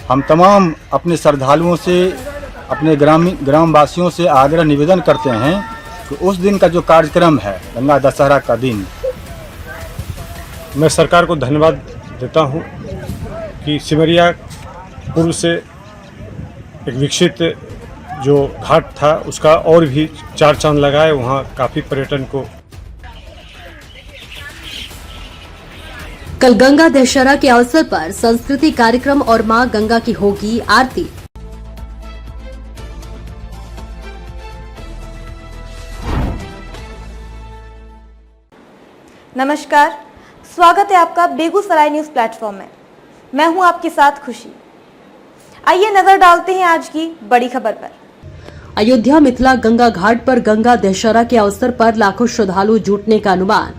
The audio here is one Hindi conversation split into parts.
हम तमाम अपने श्रद्धालुओं से, अपने ग्रामवासियों से आग्रह निवेदन करते हैं कि उस दिन का जो कार्यक्रम है गंगा दशहरा का दिन, मैं सरकार को धन्यवाद देता हूं कि सिमरिया पूर्व से एक विकसित जो घाट था उसका और भी चार चांद लगाए, वहाँ काफ़ी पर्यटन को। कल गंगा दशहरा के अवसर पर सांस्कृतिक कार्यक्रम और मां गंगा की होगी आरती। नमस्कार, स्वागत है आपका बेगूसराय न्यूज प्लेटफॉर्म में। मैं हूं आपके साथ खुशी। आइए नजर डालते हैं आज की बड़ी खबर पर। अयोध्या मिथिला गंगा घाट पर गंगा दशहरा के अवसर पर लाखों श्रद्धालु जुटने का अनुमान।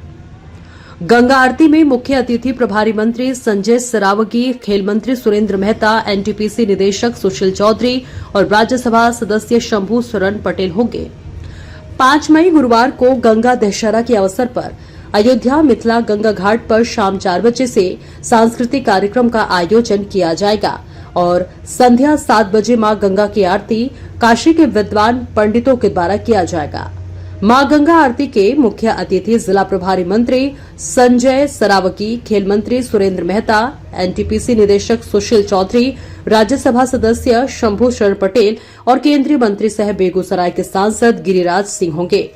गंगा आरती में मुख्य अतिथि प्रभारी मंत्री संजय सरावगी, खेल मंत्री सुरेंद्र मेहता, एनटीपीसी निदेशक सुशील चौधरी और राज्यसभा सदस्य शंभू शरण पटेल होंगे। 5 मई गुरुवार को गंगा दशहरा के अवसर पर अयोध्या मिथिला गंगा घाट पर शाम 4 बजे से सांस्कृतिक कार्यक्रम का आयोजन किया जाएगा और संध्या 7 बजे मां गंगा की आरती काशी के विद्वान पंडितों के द्वारा किया जाएगा। मां गंगा आरती के मुख्य अतिथि जिला प्रभारी मंत्री संजय सरावगी, खेल मंत्री सुरेंद्र मेहता, एनटीपीसी निदेशक सुशील चौधरी, राज्यसभा सदस्य शंभू शरण पटेल और केंद्रीय मंत्री सह बेगूसराय के सांसद गिरिराज सिंह होंगे।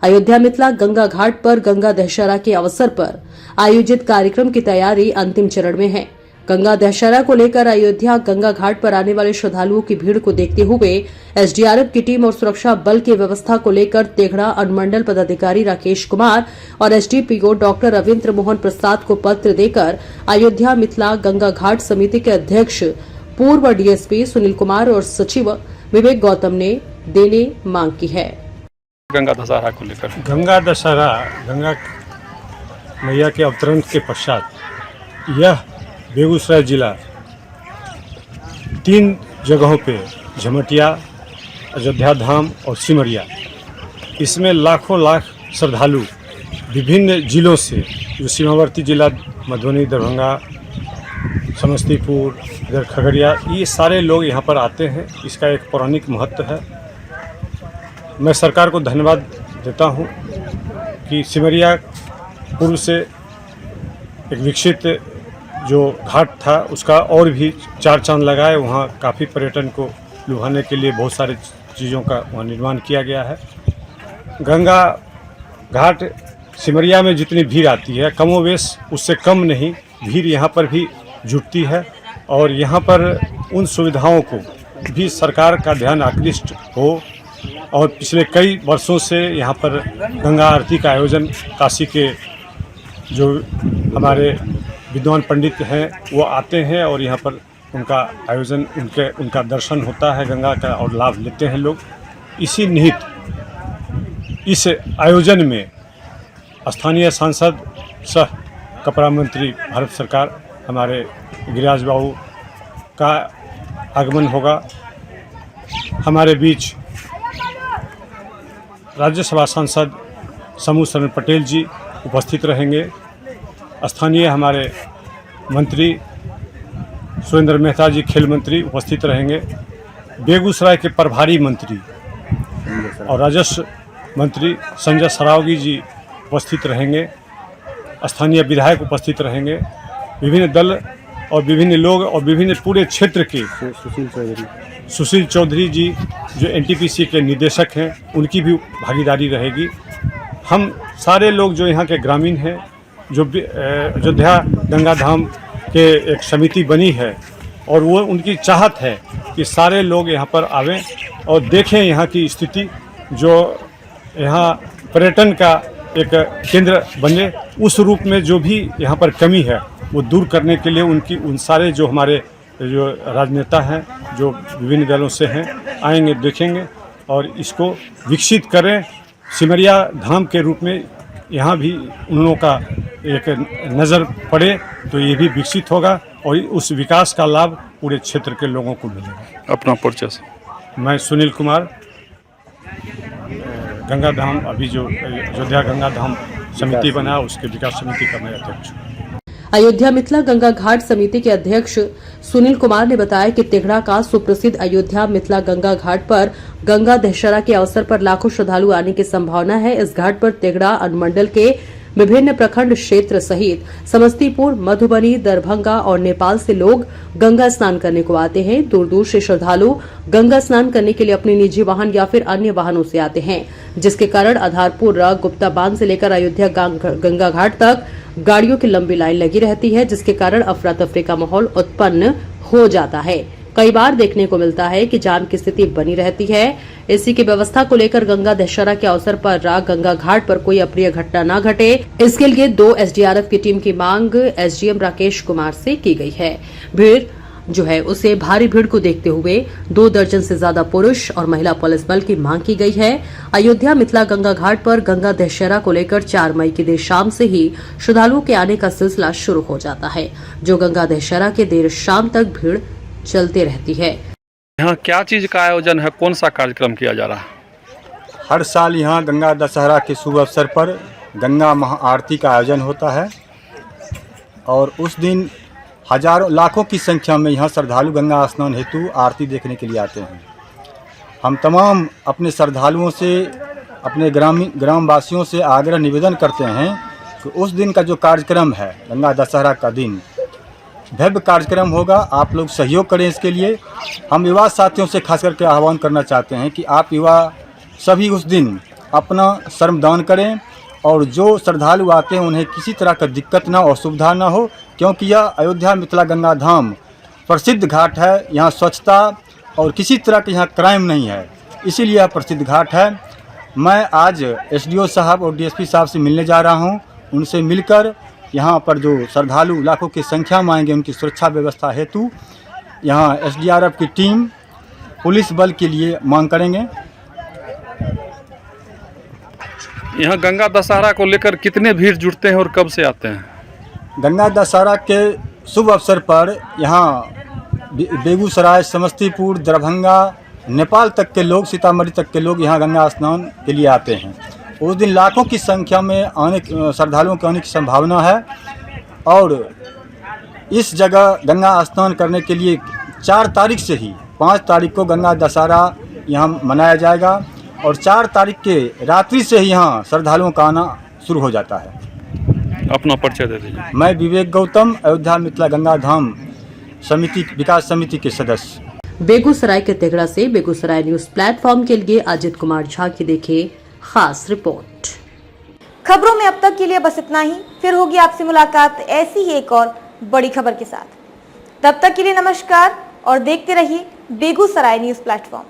अयोध्या मिथिला गंगा घाट पर गंगा दशहरा के अवसर पर आयोजित कार्यक्रम की तैयारी अंतिम चरण में है। गंगा दशहरा को लेकर अयोध्या गंगा घाट पर आने वाले श्रद्धालुओं की भीड़ को देखते हुए एसडीआरएफ की टीम और सुरक्षा बल की व्यवस्था को लेकर तेघड़ा अनुमंडल पदाधिकारी राकेश कुमार और एसडीपीओ डॉक्टर रविंद्र मोहन प्रसाद को पत्र देकर अयोध्या मिथिला गंगा घाट समिति के अध्यक्ष पूर्व डीएसपी सुनील कुमार और सचिव विवेक गौतम ने देने मांग की है। गंगा दशहरा को लेकर गंगा दशहरा, गंगा मैया के अवतरण के पश्चात यह बेगूसराय जिला 3 जगहों पे, झमटिया, अयोध्या धाम और सिमरिया, इसमें लाखों लाख श्रद्धालु विभिन्न जिलों से, जो सीमावर्ती जिला मधुबनी, दरभंगा, समस्तीपुर, इधर खगड़िया, ये सारे लोग यहाँ पर आते हैं। इसका एक पौराणिक महत्व है। मैं सरकार को धन्यवाद देता हूँ कि सिमरिया पूर्व से एक विकसित जो घाट था उसका और भी चार चांद लगाए, वहाँ काफ़ी पर्यटन को लुभाने के लिए बहुत सारी चीज़ों का वहाँ निर्माण किया गया है। गंगा घाट सिमरिया में जितनी भीड़ आती है, कमोवेश उससे कम नहीं भीड़ यहाँ पर भी जुटती है और यहाँ पर उन सुविधाओं को भी सरकार का ध्यान आकृष्ट हो। और पिछले कई वर्षों से यहाँ पर गंगा आरती का आयोजन काशी के जो हमारे विद्वान पंडित हैं वो आते हैं और यहाँ पर उनका आयोजन, उनका दर्शन होता है गंगा का और लाभ लेते हैं लोग। इसी निहित इस आयोजन में स्थानीय सांसद सह कपड़ा मंत्री भारत सरकार हमारे गिरिराज बाबू का आगमन होगा। हमारे बीच राज्यसभा सांसद शंभू शरण पटेल जी उपस्थित रहेंगे। स्थानीय हमारे मंत्री सुरेंद्र मेहता जी, खेल मंत्री उपस्थित रहेंगे। बेगूसराय के प्रभारी मंत्री और राजस्व मंत्री संजय सरावगी जी उपस्थित रहेंगे। स्थानीय विधायक उपस्थित रहेंगे। विभिन्न दल और विभिन्न लोग और विभिन्न पूरे क्षेत्र के सुशील चौधरी जी जो एनटीपीसी के निदेशक हैं, उनकी भी भागीदारी रहेगी। हम सारे लोग जो यहाँ के ग्रामीण हैं, जो अयोध्या गंगा धाम के एक समिति बनी है और वो उनकी चाहत है कि सारे लोग यहाँ पर आवें और देखें यहाँ की स्थिति, जो यहाँ पर्यटन का एक केंद्र बने। उस रूप में जो भी यहाँ पर कमी है वो दूर करने के लिए उन सारे जो हमारे जो राजनेता हैं, जो विभिन्न दलों से हैं, आएंगे, देखेंगे और इसको विकसित करें। सिमरिया धाम के रूप में यहाँ भी उन लोगों का एक नज़र पड़े तो ये भी विकसित होगा और उस विकास का लाभ पूरे क्षेत्र के लोगों को मिलेगा। अपना परिचय से। मैं सुनील कुमार, गंगा धाम, अभी जो अयोध्या गंगा धाम समिति बना उसके विकास समिति का मैं अध्यक्ष हूँ। अयोध्या मिथिला गंगा घाट समिति के अध्यक्ष सुनील कुमार ने बताया कि तिगड़ा का सुप्रसिद्ध अयोध्या मिथिला गंगा घाट पर गंगा दशहरा के अवसर पर लाखों श्रद्धालु आने की संभावना है। इस घाट पर तिगड़ा अनुमंडल के विभिन्न प्रखंड क्षेत्र सहित समस्तीपुर, मधुबनी, दरभंगा और नेपाल से लोग गंगा स्नान करने को आते हैं। दूर दूर से श्रद्धालु गंगा स्नान करने के लिए अपने निजी वाहन या फिर अन्य वाहनों से आते हैं, जिसके कारण आधारपुर, गुप्ता बांध से लेकर अयोध्या गंगा घाट तक गाड़ियों की लंबी लाइन लगी रहती है, जिसके कारण अफरा तफरी का माहौल उत्पन्न हो जाता है। कई बार देखने को मिलता है कि जाम की स्थिति बनी रहती है। इसी की व्यवस्था को लेकर गंगा दशहरा के अवसर पर गंगा घाट पर कोई अप्रिय घटना न घटे, इसके लिए 2 एसडीआरएफ की टीम की मांग एसडीएम राकेश कुमार से की गई है। भीड़ जो है उसे भारी भीड़ को देखते हुए 2 दर्जन से ज्यादा पुरुष और महिला पुलिस बल की मांग की गई है। अयोध्या मिथिला गंगा घाट पर गंगा दशहरा को लेकर 4 मई की देर शाम से ही श्रद्धालुओं के आने का सिलसिला शुरू हो जाता है, जो गंगा दशहरा के देर शाम तक भीड़ चलते रहती है। यहाँ क्या चीज का आयोजन है, कौन सा कार्यक्रम किया जा रहा है? हर साल यहाँ गंगा दशहरा के शुभ अवसर पर गंगा महाआरती का आयोजन होता है और उस दिन हजारों लाखों की संख्या में यहाँ श्रद्धालु गंगा स्नान हेतु आरती देखने के लिए आते हैं। हम तमाम अपने श्रद्धालुओं से, अपने ग्रामवासियों से आग्रह निवेदन करते हैं कि उस दिन का जो कार्यक्रम है, गंगा दशहरा का दिन भव्य कार्यक्रम होगा, आप लोग सहयोग करें इसके लिए। हम युवा साथियों से खास करके आह्वान करना चाहते हैं कि आप युवा सभी उस दिन अपना श्रमदान करें और जो श्रद्धालु आते हैं उन्हें किसी तरह का दिक्कत ना, असुविधा ना हो, क्योंकि यह अयोध्या मिथिला गंगा धाम प्रसिद्ध घाट है। यहाँ स्वच्छता और किसी तरह के यहाँ क्राइम नहीं है, इसीलिए यह प्रसिद्ध घाट है। मैं आज एसडीओ साहब और डीएसपी साहब से मिलने जा रहा हूँ। उनसे मिलकर यहाँ पर जो श्रद्धालु लाखों की संख्या में आएंगे, उनकी सुरक्षा व्यवस्था हेतु यहाँ एसडीआरएफ की टीम, पुलिस बल के लिए मांग करेंगे। यहाँ गंगा दशहरा को लेकर कितने भीड़ जुटते हैं और कब से आते हैं? गंगा दशहरा के शुभ अवसर पर यहाँ बेगूसराय, समस्तीपुर, दरभंगा, नेपाल तक के लोग, सीतामढ़ी तक के लोग यहाँ गंगा स्नान के लिए आते हैं। उस दिन लाखों की संख्या में आने श्रद्धालुओं के आने की संभावना है और इस जगह गंगा स्नान करने के लिए 4 तारीख से ही 5 तारीख को गंगा दशहरा यहाँ मनाया जाएगा और 4 तारीख के रात्रि से ही यहाँ श्रद्धालुओं का आना शुरू हो जाता है। अपना परिचय दे दीजिए। मैं विवेक गौतम, अयोध्या मिथिला गंगा धाम समिति विकास समिति के सदस्य। बेगूसराय के तिगड़ा से बेगूसराय न्यूज प्लेटफॉर्म के लिए अजित कुमार झा की देखिए खास रिपोर्ट। खबरों में अब तक के लिए बस इतना ही। फिर होगी आपसे मुलाकात ऐसी ही एक और बड़ी खबर के साथ। तब तक के लिए नमस्कार और देखते रहिए बेगूसराय न्यूज प्लेटफॉर्म।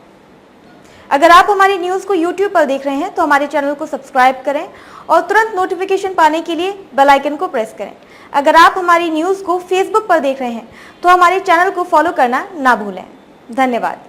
अगर आप हमारी न्यूज को YouTube पर देख रहे हैं तो हमारे चैनल को सब्सक्राइब करें और तुरंत नोटिफिकेशन पाने के लिए बेल आइकन को प्रेस करें। अगर आप हमारी न्यूज को Facebook पर देख रहे हैं तो हमारे चैनल को फॉलो करना ना भूलें। धन्यवाद।